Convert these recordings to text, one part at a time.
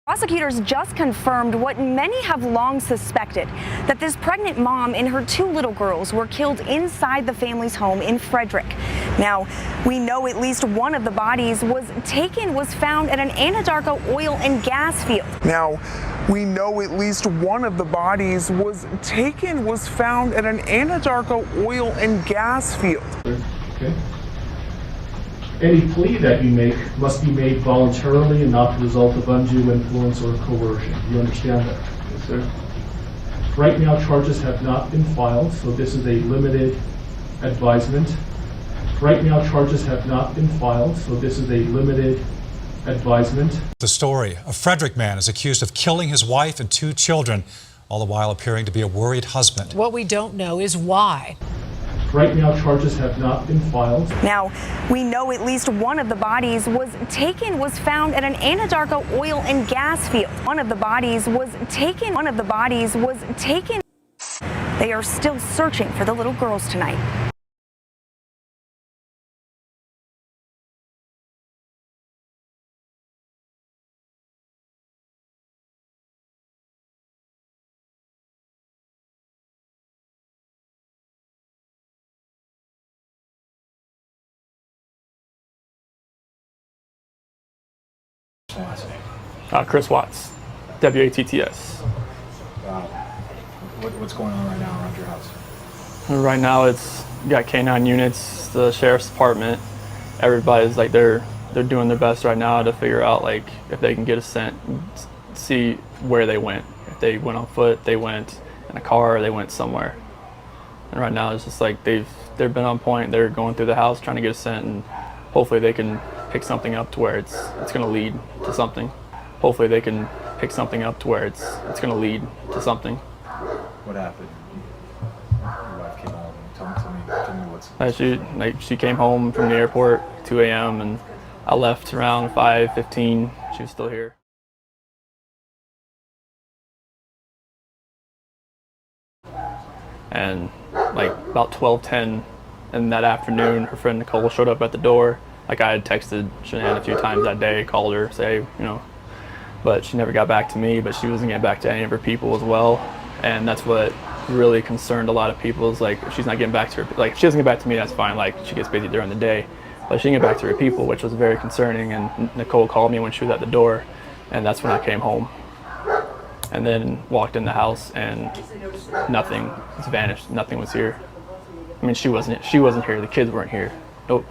Prosecutors just confirmed what many have long suspected, that this pregnant mom and her two little girls were killed inside the family's home in Frederick. Now, we know at least one of the bodies was found at an Anadarko oil and gas field. Now, we know at least one of the bodies was found at an Anadarko oil and gas field. Okay. Any plea that you make must be made voluntarily and not the result of undue influence or coercion. You understand that? Yes, sir. Right now, charges have not been filed, so this is a limited advisement. Right now, charges have not been filed, so this is a limited advisement. The story: a Frederick man is accused of killing his wife and two children, all the while appearing to be a worried husband. What we don't know is why. Right now, charges have not been filed. Now, we know at least one of the bodies was found at an Anadarko oil and gas field. One of the bodies was taken. They are still searching for the little girls tonight. Chris Watts, WATTS. Wow. What's going on right now around your house? Right now, it's you got K9 units, the sheriff's department. Everybody's like they're doing their best right now to figure out like if they can get a scent, see where they went. If they went on foot, they went in a car, or they went somewhere. And right now, it's just like they've been on point. They're going through the house trying to get a scent, and hopefully they can pick something up to where it's going to lead to something. Hopefully they can pick something up to where it's going to lead to something. What happened? Your wife came home. Tell me what's... She came home from the airport 2 a.m. and I left around 5:15. She was still here. And like about 12:10 in that afternoon, her friend Nicole showed up at the door. Like I had texted Shanann a few times that day, called her, say, but she never got back to me, but she wasn't getting back to any of her people as well. And that's what really concerned a lot of people, is like, if she's not getting back to her, like if she doesn't get back to me, that's fine, like she gets busy during the day, but she didn't get back to her people, which was very concerning. And Nicole called me when she was at the door, and that's when I came home. And then walked in the house and nothing was vanished, nothing was here. I mean, she wasn't here, the kids weren't here,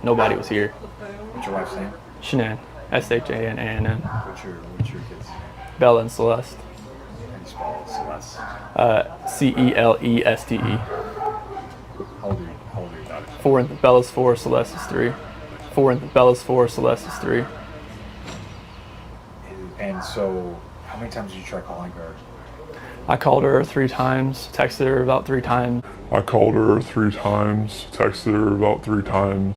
nobody was here. What's your wife's name? Shanann, SHANANN. What's your kids' name? Bella and Celeste. How do you spell it? Celeste? CELESTE. How old are your daughters? 4, Bella's 4, Celeste is 3. 4, Bella's 4, Celeste is 3. And so, how many times did you try calling her? I called her 3 times, texted her about 3 times. I called her 3 times, texted her about 3 times.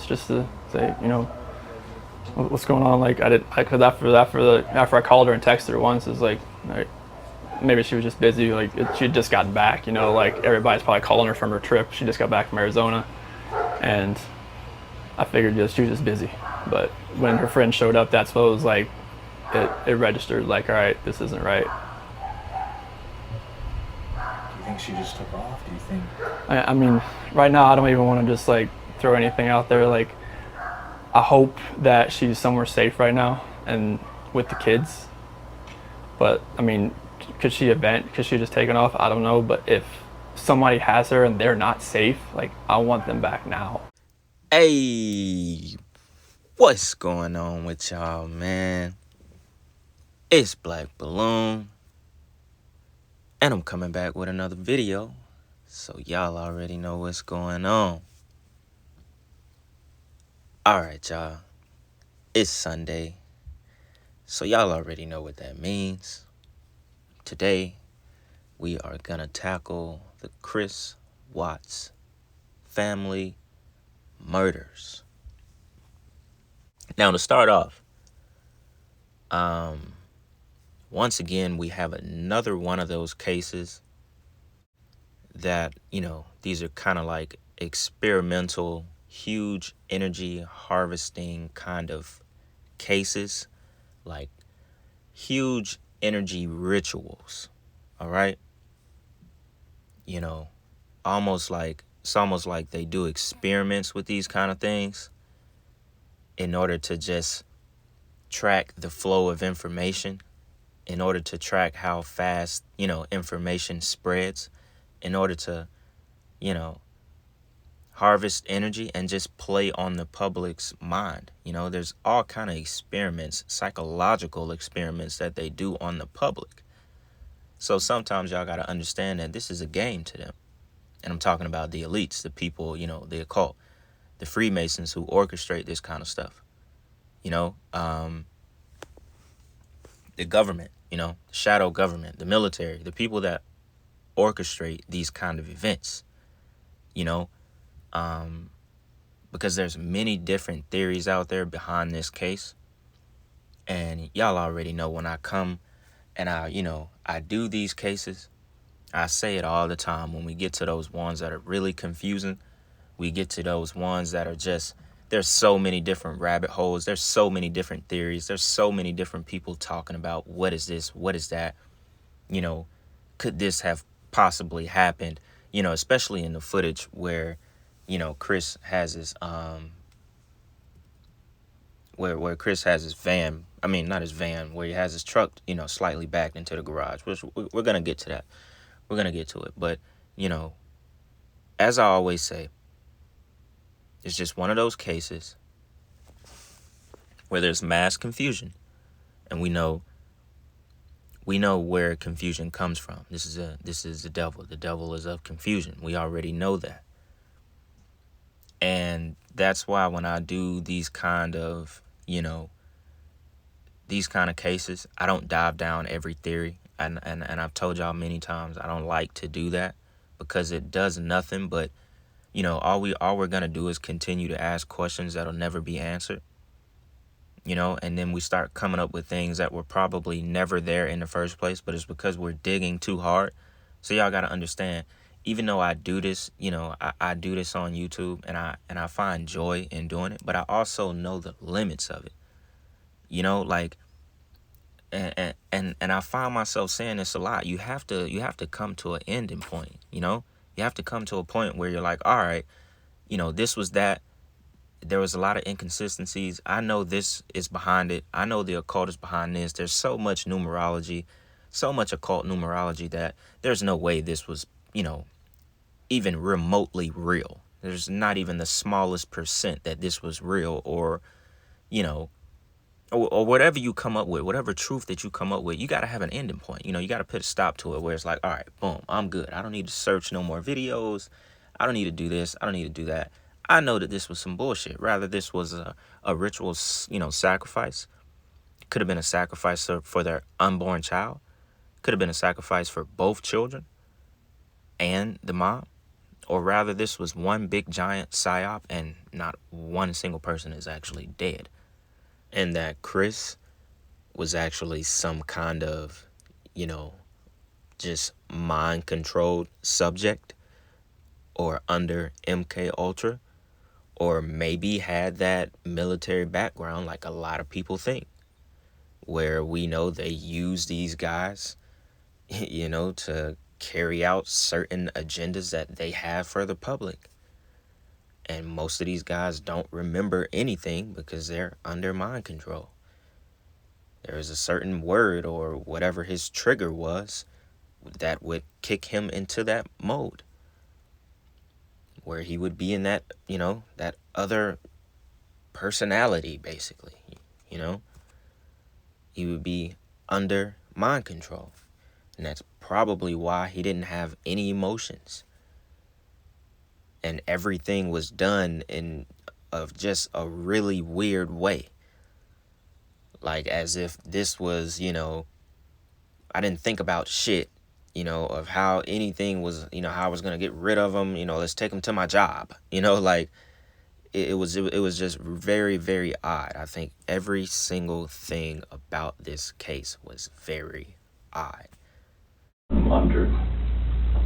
Just to say, what's going on? Like because after I called her and texted her once, it's like maybe she was just busy. Like she had just gotten back. Like everybody's probably calling her from her trip. She just got back from Arizona, and I figured she was just busy. But when her friend showed up, that's what it was like. It registered. Like, all right, this isn't right. Do you think she just took off? Do you think? I mean, right now I don't even want to just like throw anything out there. Like, I hope that she's somewhere safe right now and with the kids. But I mean, could she just taken off? I don't know. But if somebody has her and they're not safe, like, I want them back now. Hey, what's going on with y'all, man? It's Black Balloon, and I'm coming back with another video, so y'all already know what's going on. Alright, y'all, it's Sunday, so y'all already know what that means. Today, we are gonna tackle the Chris Watts family murders. Now, to start off, once again, we have another one of those cases that, these are kind of like experimental, huge energy harvesting kind of cases, like huge energy rituals. All right. It's almost like they do experiments with these kind of things in order to just track the flow of information, in order to track how fast, information spreads, in order to, harvest energy and just play on the public's mind. There's all kind of experiments, psychological experiments that they do on the public. So sometimes y'all got to understand that this is a game to them. And I'm talking about the elites, the people, the occult, the Freemasons who orchestrate this kind of stuff. The government, the shadow government, the military, the people that orchestrate these kind of events, because there's many different theories out there behind this case. And y'all already know when I come and I do these cases, I say it all the time. When we get to those ones that are really confusing, we get to those ones that are just, there's so many different rabbit holes. There's so many different theories. There's so many different people talking about what is this? What is that? Could this have possibly happened? Especially in the footage where, Chris has his, where Chris has his van, not his van, where he has his truck, slightly backed into the garage, which we're going to get to that. We're going to get to it. But, as I always say, it's just one of those cases where there's mass confusion, and we know where confusion comes from. This is the devil. The devil is of confusion. We already know that. And that's why when I do these kind of cases, I don't dive down every theory. And I've told y'all many times, I don't like to do that because it does nothing but, all we're going to do is continue to ask questions that'll never be answered. And then we start coming up with things that were probably never there in the first place, but it's because we're digging too hard. So y'all got to understand, even though I do this, I do this on YouTube and I find joy in doing it, but I also know the limits of it. And I find myself saying this a lot. You have to come to an ending point, You have to come to a point where you're like, all right, this was that. There was a lot of inconsistencies. I know this is behind it. I know the occult is behind this. There's so much numerology, so much occult numerology that there's no way this was, even remotely real. There's not even the smallest % that this was real or whatever you come up with, whatever truth that you come up with, you got to have an ending point. You got to put a stop to it where it's like, all right, boom, I'm good. I don't need to search no more videos. I don't need to do this. I don't need to do that. I know that this was some bullshit. Rather, this was a ritual, sacrifice. Could have been a sacrifice for their unborn child. Could have been a sacrifice for both children and the mom. Or rather, this was one big giant PsyOp and not one single person is actually dead. And that Chris was actually some kind of, just mind-controlled subject or under MK Ultra, or maybe had that military background like a lot of people think, where we know they use these guys, to carry out certain agendas that they have for the public. And most of these guys don't remember anything because they're under mind control. There is a certain word or whatever his trigger was that would kick him into that mode where he would be in that, that other personality, basically, He would be under mind control. And that's probably why he didn't have any emotions. And everything was done in just a really weird way. Like as if this was, I didn't think about shit, of how anything was, how I was going to get rid of them. Let's take them to my job. Like it was just very, very odd. I think every single thing about this case was very odd. Wondered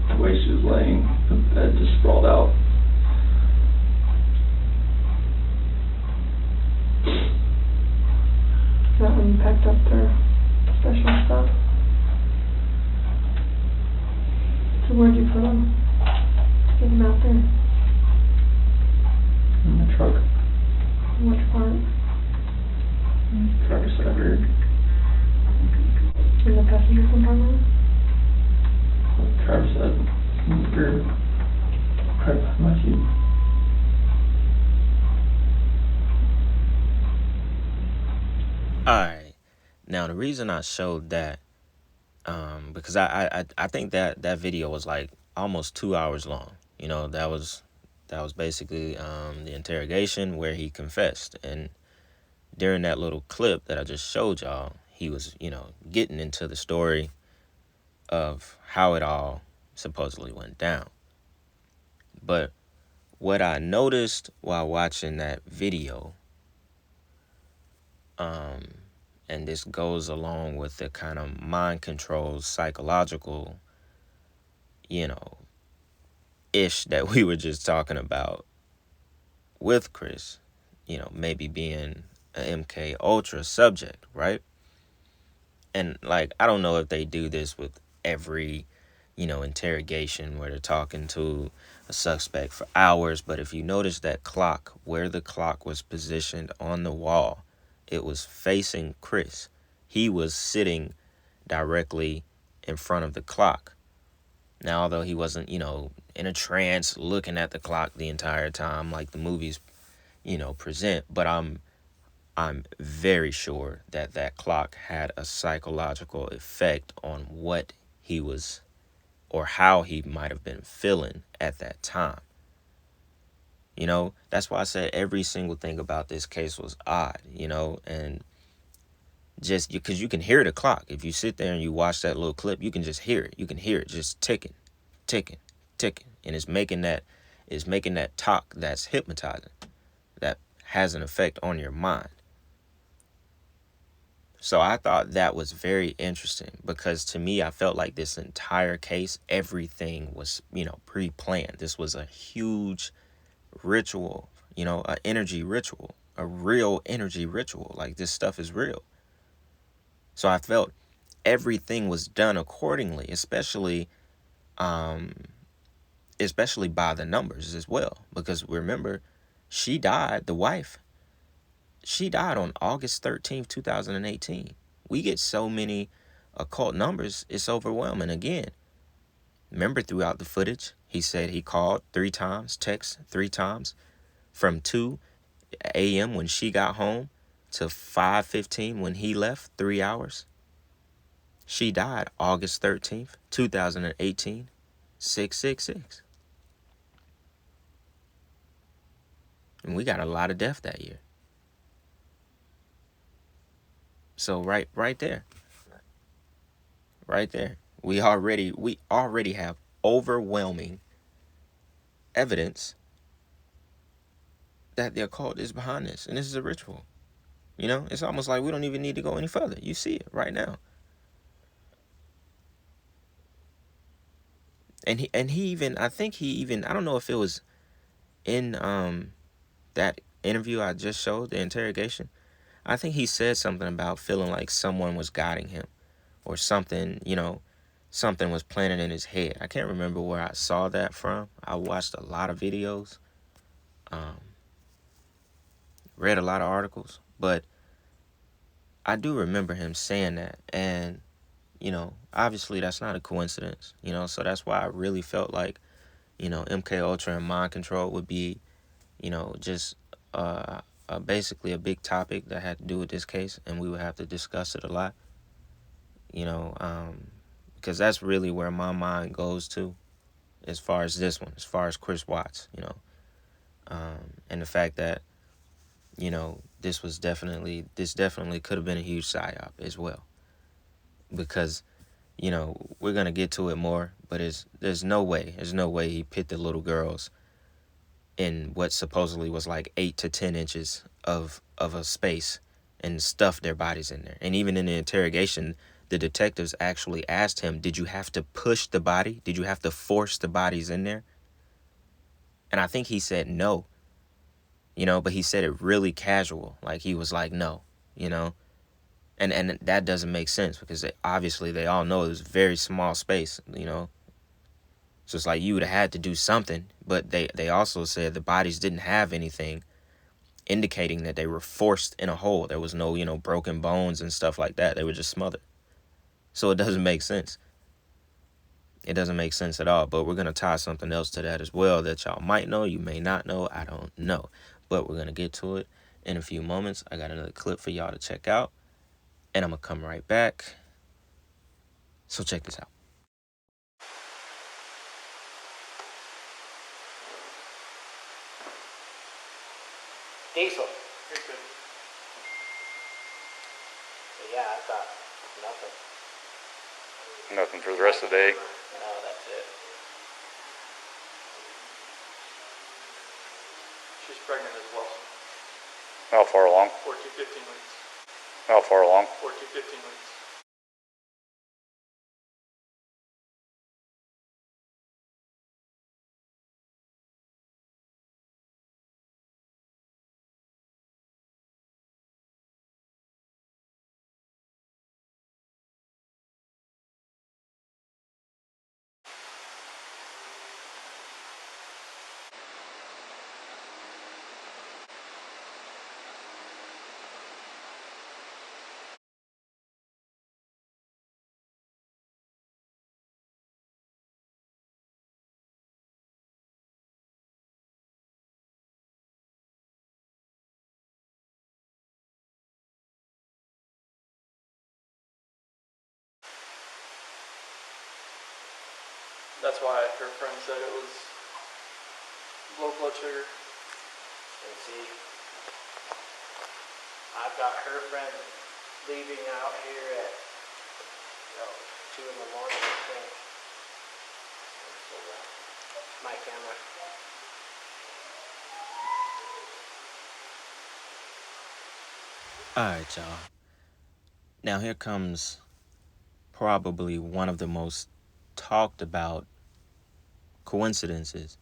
the way she was laying, the bed just sprawled out. Is that when you packed up their special stuff? So where'd you put them? Get them out there. In the truck. Which part? Driver's side rear. In the passenger compartment? Driver's side in the rear. Right behind my seat. Alright. Now the reason I showed that, because I think that video was like almost 2 hours long. You know, that was basically the interrogation where he confessed. And during that little clip that I just showed y'all, he was, you know, getting into the story of how it all supposedly went down. But what I noticed while watching that video, and this goes along with the kind of mind control, psychological, you know, ish that we were just talking about with Chris, you know, maybe being an MK Ultra subject, right? And like, I don't know if they do this with every, you know, interrogation where they're talking to a suspect for hours, but if you notice that clock, where the clock was positioned on the wall, it was facing Chris. He was sitting directly in front of the clock. Now, although he wasn't, you know, in a trance looking at the clock the entire time like the movies, you know, present, but I'm very sure that that clock had a psychological effect on what he was or how he might have been feeling at that time. You know, that's why I said every single thing about this case was odd, you know, and just because you can hear the clock. If you sit there and you watch that little clip, you can just hear it. You can hear it just ticking, ticking, ticking. And it's making that talk that's hypnotizing, that has an effect on your mind. So I thought that was very interesting because to me, I felt like this entire case, everything was, you know, pre-planned. This was a huge ritual, you know, an energy ritual, a real energy ritual. Like, this stuff is real. So I felt everything was done accordingly, especially by the numbers as well. Because remember, she died, the wife, she died on August 13th, 2018. We get so many occult numbers, it's overwhelming. Again, remember throughout the footage, he said he called 3 times, texted 3 times, from 2 a.m. when she got home to 5:15 when he left, 3 hours. She died August 13th, 2018, 666. And we got a lot of death that year. So right there, we already have overwhelming evidence that the occult is behind this, and this is a ritual. You know, it's almost like we don't even need to go any further. You see it right now. And he even, I don't know if it was in that interview I just showed, the interrogation. I think he said something about feeling like someone was guiding him or something, you know, something was planted in his head. I can't remember where I saw that from. I watched a lot of videos, read a lot of articles, but I do remember him saying that. And, you know, obviously that's not a coincidence, you know, so that's why I really felt like, you know, MK Ultra and mind control would be, you know, just basically a big topic that had to do with this case, and we would have to discuss it a lot, you know, because that's really where my mind goes to as far as this one, as far as Chris Watts, you know, and the fact that, you know, this definitely could have been a huge PsyOp as well, because, you know, we're going to get to it more, but there's no way he pit the little girls in what supposedly was like 8 to 10 inches of a space and stuffed their bodies in there. And even in the interrogation, the detectives actually asked him, did you have to push the body? Did you have to force the bodies in there? And I think he said no, but he said it really casual. Like he was like, no, and that doesn't make sense because obviously they all know it was a very small space, So it's like you would have had to do something, but they also said the bodies didn't have anything indicating that they were forced in a hole. There was no, broken bones and stuff like that. They were just smothered. So it doesn't make sense. It doesn't make sense at all. But we're going to tie something else to that as well that y'all might know, you may not know, I don't know. But we're going to get to it in a few moments. I got another clip for y'all to check out, and I'm going to come right back. So check this out. Diesel. You're good. But yeah, I thought nothing. Nothing for the rest of the day? No, that's it. She's pregnant as well. How far along? 14, 15 weeks. How far along? 14, 15 weeks. That's why her friend said it was low blood sugar. And see, I've got her friend leaving out here at 2 in the morning, I think. So, my camera. All right, y'all. Now here comes probably one of the most talked about coincidences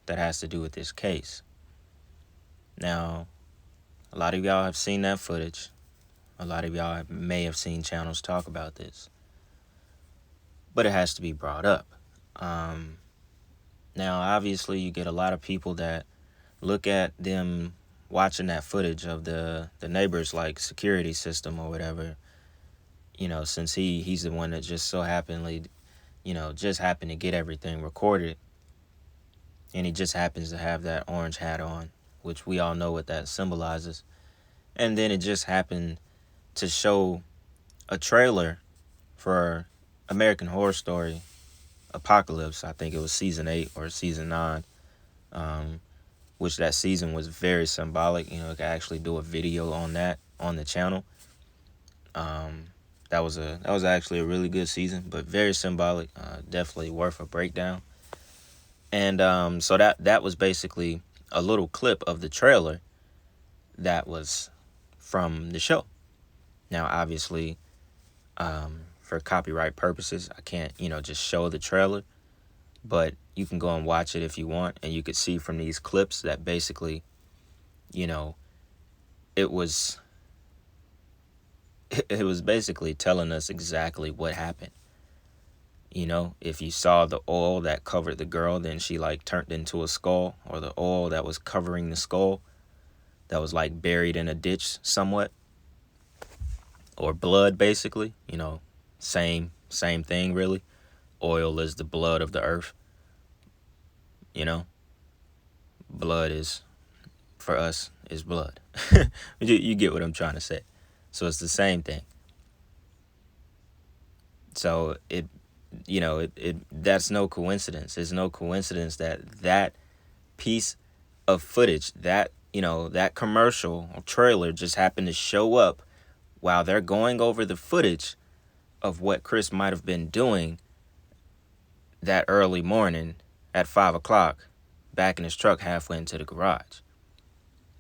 that has to do with this case. Now, a lot of y'all have seen that footage. A lot of y'all may have seen channels talk about this. But it has to be brought up. Now, obviously, you get a lot of people that look at them watching that footage of the neighbor's, like, security system or whatever, since he's the one that just so happened to get everything recorded. And he just happens to have that orange hat on, which we all know what that symbolizes. And then it just happened to show a trailer for American Horror Story Apocalypse. I think it was season 8 or season 9, which that season was very symbolic. You could actually do a video on that on the channel. That was actually a really good season, but very symbolic. Definitely worth a breakdown. And so that was basically a little clip of the trailer that was from the show. Now, obviously, for copyright purposes, I can't, just show the trailer, but you can go and watch it if you want, and you could see from these clips that basically, it was basically telling us exactly what happened. If you saw the oil that covered the girl, then she turned into a skull, or the oil that was covering the skull that was buried in a ditch somewhat, or blood, basically, same thing, really. Oil is the blood of the earth. Blood is, for us, is blood. You get what I'm trying to say. So it's the same thing. So that's no coincidence. It's no coincidence that piece of footage, that commercial or trailer just happened to show up while they're going over the footage of what Chris might have been doing that early morning at 5 o'clock back in his truck halfway into the garage.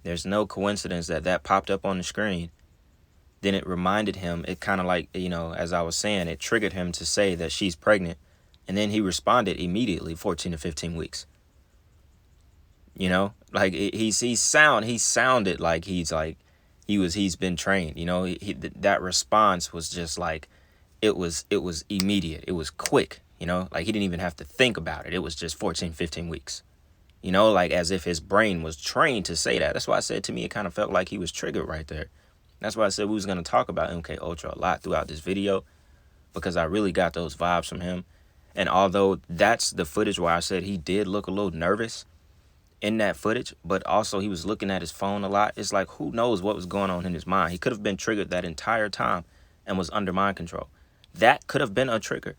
There's no coincidence that that popped up on the screen. Then it reminded him, it kind of like, you know, as I was saying, it triggered him to say that she's pregnant. And then he responded immediately, 14 to 15 weeks. You know, like he sounded like he's been trained. You know, that response was just like, it was immediate. It was quick, you know, like he didn't even have to think about it. It was just 14, 15 weeks, you know, like as if his brain was trained to say that. That's why I said, to me, it kind of felt like he was triggered right there. That's why I said we was going to talk about MK Ultra a lot throughout this video, because I really got those vibes from him. And although that's the footage where I said he did look a little nervous in that footage, but also he was looking at his phone a lot. It's like, who knows what was going on in his mind? He could have been triggered that entire time and was under mind control. That could have been a trigger.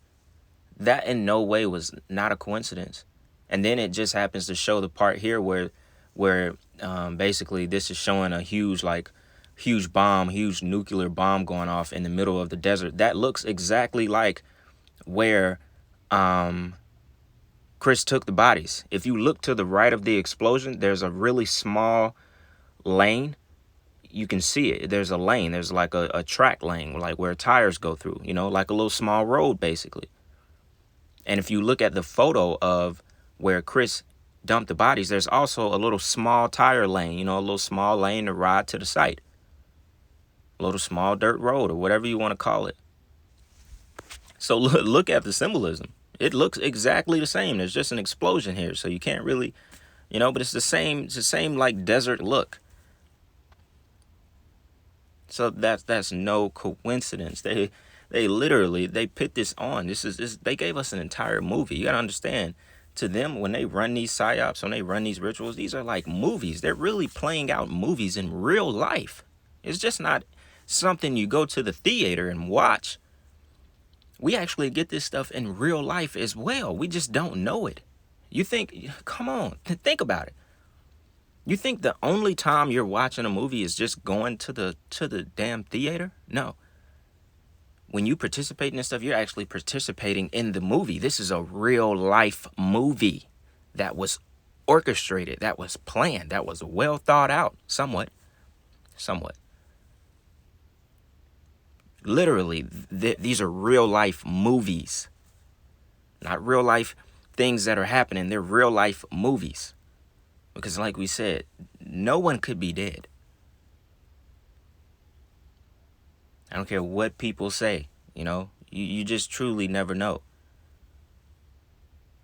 That in no way was not a coincidence. And then it just happens to show the part here where basically this is showing a huge nuclear bomb going off in the middle of the desert. That looks exactly like where Chris took the bodies. If you look to the right of the explosion, there's a really small lane. You can see it. There's a lane. There's like a track lane, like where tires go through, you know, like a little small road, basically. And if you look at the photo of where Chris dumped the bodies, there's also a little small tire lane, you know, a little small lane to ride to the site. A little small dirt road or whatever you want to call it. So look at the symbolism. It looks exactly the same. There's just an explosion here, so you can't really, you know, but it's the same like desert look. So that's no coincidence. They literally put this on. They gave us an entire movie. You got to understand, to them, when they run these PsyOps, when they run these rituals, these are like movies. They're really playing out movies in real life. It's just not something you go to the theater and watch. We actually get this stuff in real life as well. We just don't know it. You think, come on, think about it. You think the only time you're watching a movie is just going to the damn theater? No. When you participate in this stuff, you're actually participating in the movie. This is a real life movie that was orchestrated, that was planned, that was well thought out, somewhat. Literally, these are real life movies, not real life things that are happening. They're real life movies. Because like we said, no one could be dead. I don't care what people say, you know, you just truly never know.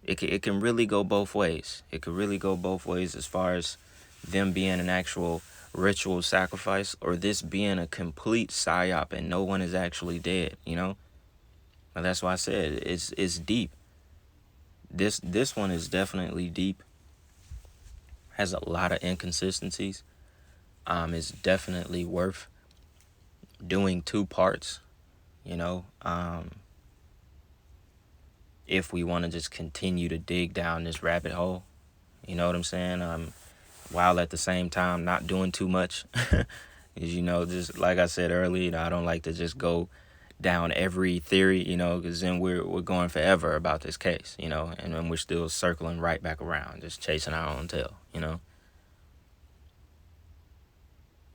It can really go both ways. It could really go both ways as far as them being an actual ritual sacrifice or this being a complete psyop and no one is actually dead, you know. But that's why I said it's deep. This one is definitely deep. Has a lot of inconsistencies. It's definitely worth doing 2 parts, you know, if we want to just continue to dig down this rabbit hole, you know what I'm saying? While at the same time not doing too much. Because, you know, just like I said earlier, you know, I don't like to just go down every theory, you know, because then we're going forever about this case, you know, and then we're still circling right back around, just chasing our own tail, you know.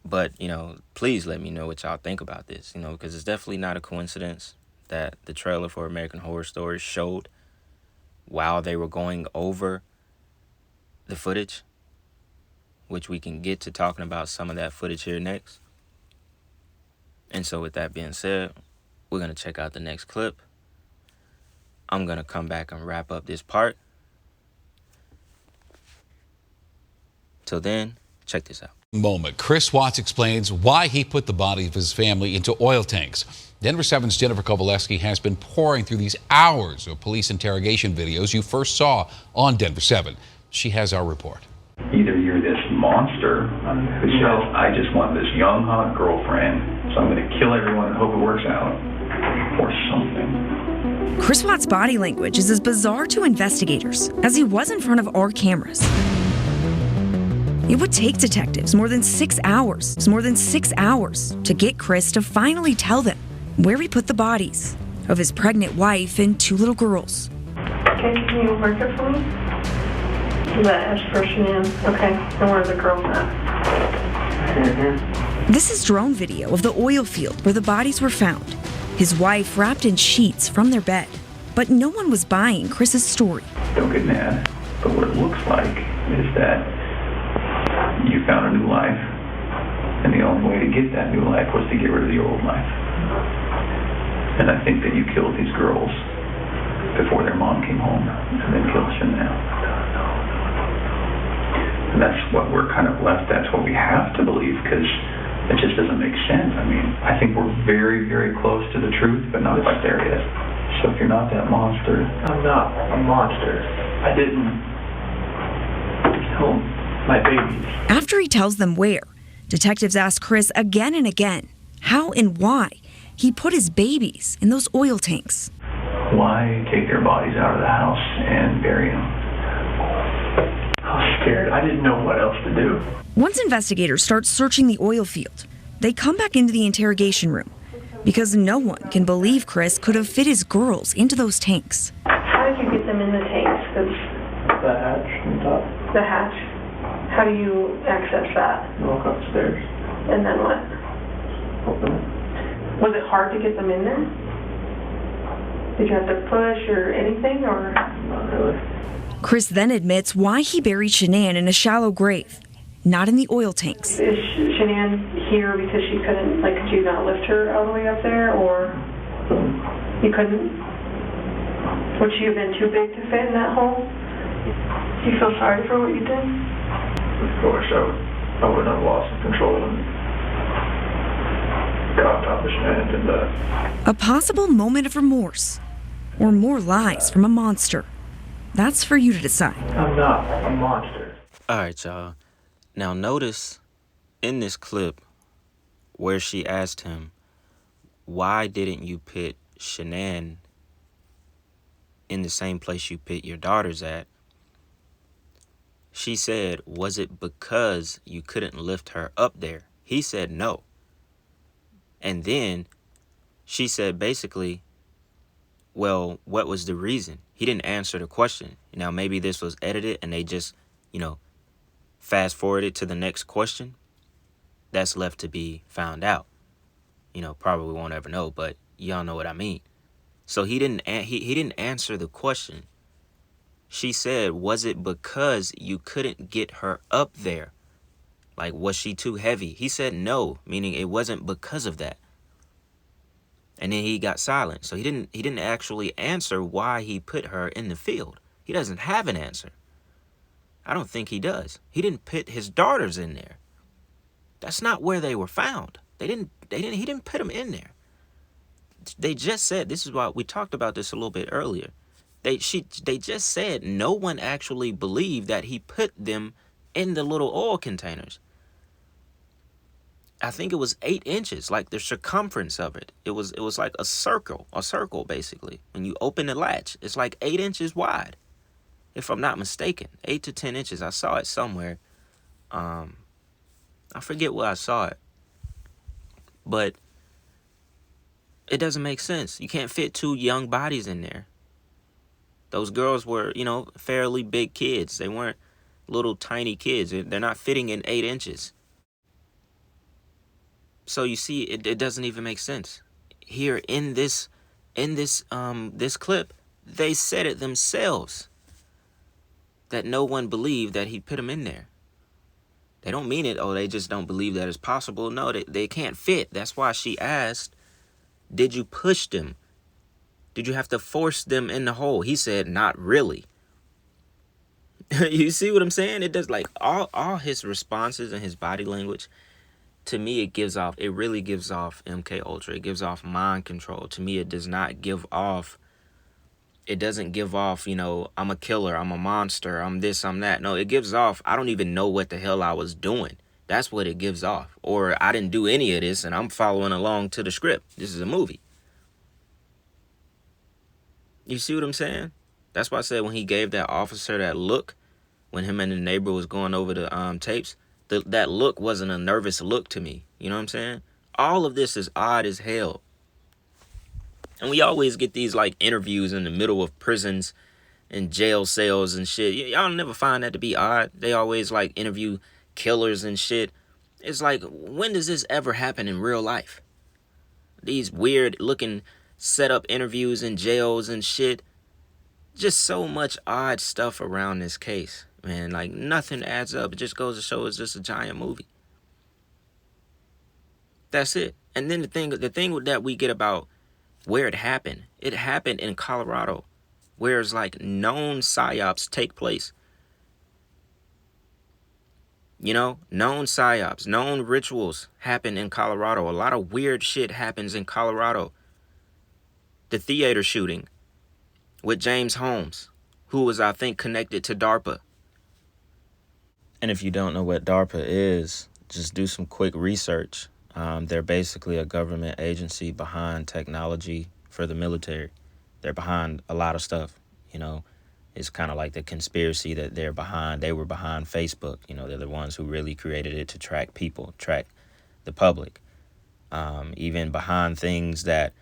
But, you know, please let me know what y'all think about this, you know, because it's definitely not a coincidence that the trailer for American Horror Story showed while they were going over the footage, which we can get to talking about some of that footage here next. And so with that being said, we're going to check out the next clip. I'm going to come back and wrap up this part. Till then, check this out. Moment. Chris Watts explains why he put the body of his family into oil tanks. Denver 7's Jennifer Kowaleski has been pouring through these hours of police interrogation videos you first saw on Denver 7. She has our report. Either you're this monster who says, I just want this young, hot girlfriend, so I'm going to kill everyone and hope it works out, or something. Chris Watts' body language is as bizarre to investigators as he was in front of our cameras. It would take detectives more than 6 hours to get Chris to finally tell them where he put the bodies of his pregnant wife and 2 little girls. Okay, can you work it for me? That's for Shanann. Okay. And where are the girls at? This is drone video of the oil field where the bodies were found. His wife wrapped in sheets from their bed. But no one was buying Chris's story. Don't get mad, but what it looks like is that you found a new life, and the only way to get that new life was to get rid of the old life. And I think that you killed these girls before their mom came home, and then killed Shanann. And that's what we're kind of left, that's what we have to believe, because it just doesn't make sense. I mean, I think we're very, very close to the truth, but not quite there yet. So if you're not that monster... I'm not a monster. I didn't kill my babies. After he tells them where, detectives ask Chris again and again how and why he put his babies in those oil tanks. Why take their bodies out of the house and bury them? I was scared. I didn't know what else to do. Once investigators start searching the oil field, they come back into the interrogation room because no one can believe Chris could have fit his girls into those tanks. How did you get them in the tanks? 'Cause The hatch on top. the hatch. How do you access that? Walk upstairs. And then what? Open it. Was it hard to get them in there? Did you have to push or anything, or? Not really. Chris then admits why he buried Shanann in a shallow grave, not in the oil tanks. Is Shanann here because she couldn't, like, could you not lift her all the way up there, or you couldn't? Would she have been too big to fit in that hole? Do you feel sorry for what you did? Of course, I would have lost control and got on top of Shanann and did that. A possible moment of remorse, or more lies from a monster. That's for you to decide. I'm not a monster. All right, y'all. Now notice in this clip where she asked him, why didn't you put Shanann in the same place you put your daughters at? She said, was it because you couldn't lift her up there? He said no. And then she said basically, well, what was the reason? He didn't answer the question. Now, maybe this was edited and they just, fast forwarded to the next question. That's left to be found out. Probably won't ever know, but y'all know what I mean. So he didn't answer the question. She said, was it because you couldn't get her up there? Like, was she too heavy? He said no, meaning it wasn't because of that. And then he got silent. So he didn't actually answer why he put her in the field. He doesn't have an answer. I don't think he does. He didn't put his daughters in there. That's not where they were found. He didn't put them in there. They just said, this is why we talked about this a little bit earlier. They just said no one actually believed that he put them in the little oil containers. I think it was 8 inches, like the circumference of it. It was like a circle basically. When you open the latch, it's like 8 inches wide, if I'm not mistaken. 8 to 10 inches. I saw it somewhere. I forget where I saw it, but it doesn't make sense. You can't fit 2 young bodies in there. Those girls were, fairly big kids. They weren't little tiny kids. They're not fitting in 8 inches. So you see, it doesn't even make sense. Here in this clip, they said it themselves that no one believed that he put them in there. They don't mean it. Oh, they just don't believe that it's possible. No, they can't fit. That's why she asked, did you push them? Did you have to force them in the hole? He said, not really. You see what I'm saying? It does, like, all his responses and his body language. To me, it really gives off MK Ultra. It gives off mind control. To me, it doesn't give off, I'm a killer, I'm a monster, I'm this, I'm that. No, it gives off, I don't even know what the hell I was doing. That's what it gives off. Or I didn't do any of this and I'm following along to the script. This is a movie. You see what I'm saying? That's why I said when he gave that officer that look, when him and the neighbor was going over the tapes, that look wasn't a nervous look to me. You know what I'm saying? All of this is odd as hell. And we always get these, like, interviews in the middle of prisons in jail cells and shit. Y'all never find that to be odd. They always like interview killers and shit. It's like, when does this ever happen in real life? These weird looking set up interviews in jails and shit. Just so much odd stuff around this case, man. Like, nothing adds up. It just goes to show it's just a giant movie. That's it. And then the thing that we get about where it happened in Colorado, where it's like known PsyOps take place. You know, known PsyOps, known rituals happen in Colorado. A lot of weird shit happens in Colorado. The theater shooting with James Holmes, who was, I think, connected to DARPA. And if you don't know what DARPA is, just do some quick research. They're basically a government agency behind technology for the military. They're behind a lot of stuff, you know. It's kind of like the conspiracy that they were behind Facebook. You know, they're the ones who really created it to track people, track the public. Even behind things that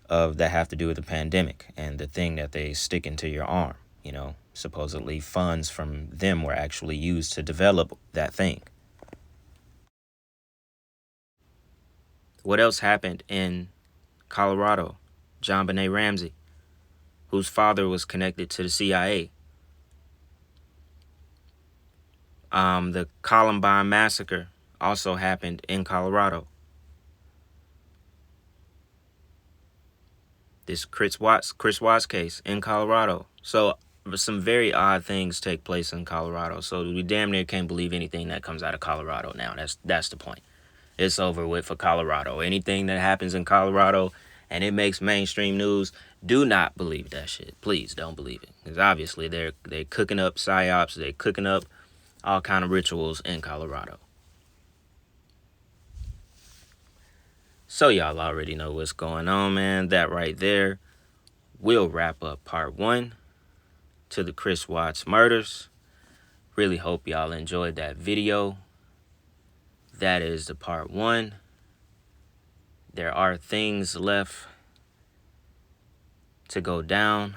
have to do with the pandemic and the thing that they stick into your arm. You know, supposedly funds from them were actually used to develop that thing. What else happened in Colorado? JonBenet Ramsey, whose father was connected to the CIA. The Columbine massacre also happened in Colorado. This Chris Watts case in Colorado. So some very odd things take place in Colorado. So we damn near can't believe anything that comes out of Colorado now. That's the point. It's over with for Colorado. Anything that happens in Colorado and it makes mainstream news, do not believe that shit. Please don't believe it. Because obviously they're cooking up PsyOps. They're cooking up all kind of rituals in Colorado. So y'all already know what's going on, man. That right there will wrap up part 1 to the Chris Watts murders. Really hope y'all enjoyed that video. That is the part 1. There are things left to go down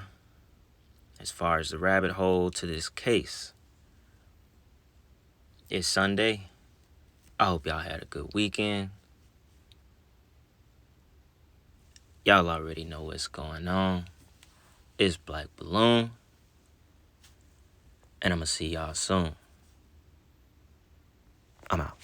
as far as the rabbit hole to this case. It's Sunday. I hope y'all had a good weekend. Y'all already know what's going on. It's Black Balloon. And I'm going to see y'all soon. I'm out.